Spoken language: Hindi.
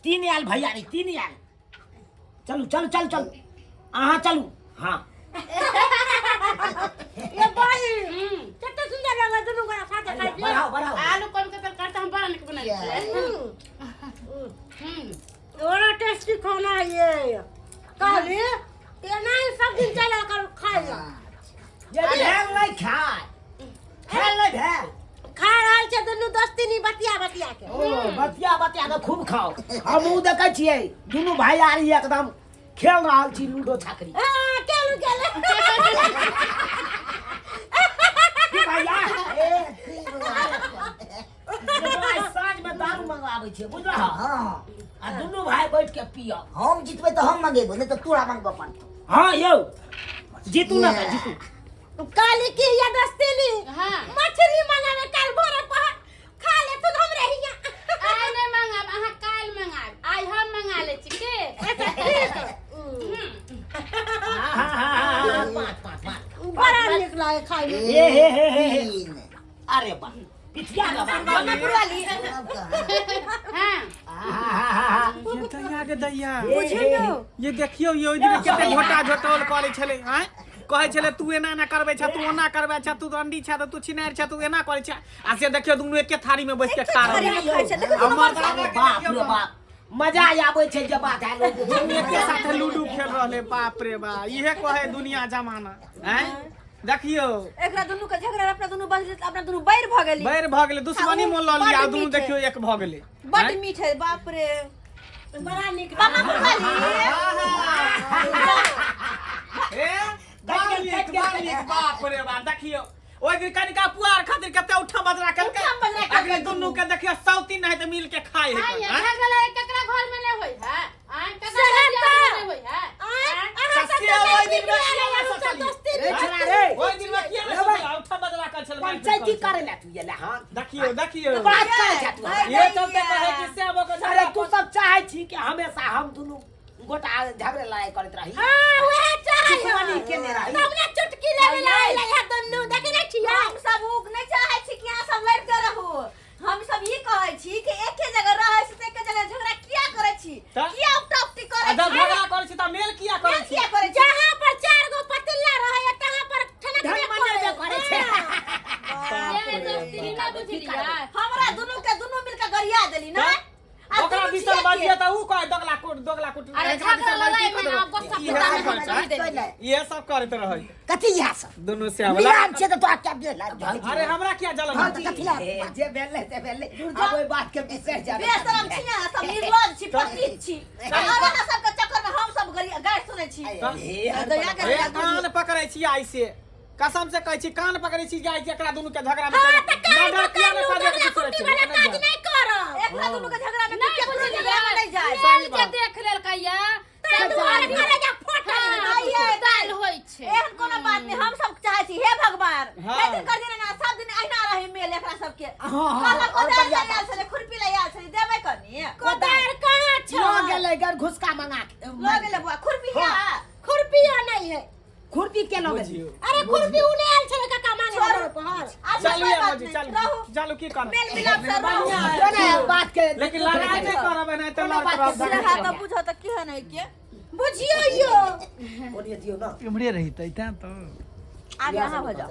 तीन आयल भैया रे तीन आयल चलू चलू चल चल अहाँ चलू हाँ ये भाई कितना सुंदर लगा दोनों का साथ खाई बढ़ाओ बढ़ाओ आलू कम के तरकारी हम बड़ा निक बनाई बड़ा टेस्टी खाना है ये कहली ये नहीं सब दिन चला कर खाएगा ये भेल नहीं खाए भेल नहीं भेल खा रहल छै दुनू दोस्ती नहीं बतिया बतिया के ओ बतिया बतिया के खूब खाओ हम उ देखै छियै दुनू भाई आरी एकदम खेल रहल छी लूडो छाकरी केलू केले भैया साँझ में दारू मंगाबै छै बुझल हाँ आ दुनू भाई बैठ के पियब हम जीतबे तो हम मंगेबो नहीं तो तोरा मंगबो पड़तो हाँ यौ जीतू ना त जीतू काली की या दोस्ती ली हां मछली मंगावे काल भोरे पहा खा ले तू हमरे हिया आइ नहीं मंगाब अहाँ काल मंगाब आज हम मंगा ले छी के बड़ा निक लागे खाई में हे अरे बा पिटिया लगा पुराली हां ये दैया के दैया बुझियो ये देखियो ये ओइ दिन कते झोटा झोटोल करे छले हैं कहे छले तू एना ना करबे छ तू ओना करबे छ तू रंडी छ तू छिनार छ तू एना करे छ आ से देखियो दुनु एके थारी में बैठ के खा रहल हमर बाप रे बाप मजा आबै छै जे बात है लोग दुनु एके साथे लूडो खेल रहले बाप रे बा इहे कहे दुनिया जमाना हैं देखियो एकरा दुनू के झगड़ा अपना दुनू बस अपना दुनू बैर भ गेली बैर भ गेले दुश्मनी मोल ल लिया दुनु देखियो एक भ गेले बड़ मीठ है बाप रे बड़ा निक मामा पुराली ए बालिक बाप रे बा देखियो ओइ दिन कनिका पुआर खातिर कते उठा बजरा करके अगले दुनु के देखियो सौती नहीं त मिल के खाए है झगड़ा केकरा घर में नहीं होई है आइ केकरा घर में नहीं होई है ओइ दिन में ओइ दिन में किया उठा बजरा कर छल पंचायती करे ला तू ये ले हां देखियो देखियो बात करे छ तू ये चलते कहे कि से अब अरे तू सब चाहे छी कि हमेशा हम दुनू गोटा झगड़े लड़ाई करत रही हां वह चाहे दुश्मनी केने रही सबने चुटकी लेवे ले है दुनू देखे नहीं छिया हम सब उ नहीं चाहे छी कि यहां सब लड़ते रहू हम सब ई कहै छी कि एके जगह रहै छी एके जगह झगड़ा किया करै छी किया उपटपटी करै छी जब झगड़ा करे छी त मेल किया करे छी जहां पर चार गो पतिल्ला रहै तहां पर ठनक धर्म करे छै ये दोस्ती ना बुझलिया हमरा दुनू के दुनू मिलके गरिया देली ना ओकरा दिसल बाजिया त उ कहे दोगला कोट अरे झगड़ा लड़ाई में ना गुस्सा ये सब करत रहै कथि यह सब दुनु से मिलान छै त तो क्या दे अरे हमरा क्या जलन जे भेले से भेले अब ओइ बात के विषय जाबे बेशरम छी ना सब निर्लज छी पतित छी अरे सब के चक्कर में हम सब गरिया गाय सुनै छी दया के कान पकड़ै छी आई से कसम से कहै छी कान पकड़ै छी जाय एकरा दुनु के झगड़ा में मर्डर किया ना करे के कुटी वाला काज नहीं करो एकरा दुनू के झगड़ा में के बुझलिया नहीं जाए साल के देख लेल कहिया से दुआरे करे जा फोटा आइए दाल होई छे एहन कोनो बात नहीं हम सब चाहे छी हे भगवान हाँ। लेकिन कर देना ना सब दिन अहिना रहे मेल एकरा सब के हाँ, काला और कोदार बढ़िया ले आल छले खुरपी ले आल छले देबै करनी कोदार कहां छ लो गेलै गर घुसका मंगा के लो गेले बुआ खुरपी है खुरपी नहीं है खुरपी के लो गेलै बुझियो अरे खुरपी उने आल छले काका मांगे घर पर चलू ये मजी चलू चलू की कर मेल मिलाप से रहू तोने बात के लेकिन लड़ाई नहीं करब नहीं तो लड़ बात करब से हाथ बुझो त की है नहीं के बुझियो यो ओनिए दियो ना इमरे रही त तो आगे यहाँ हो जाओ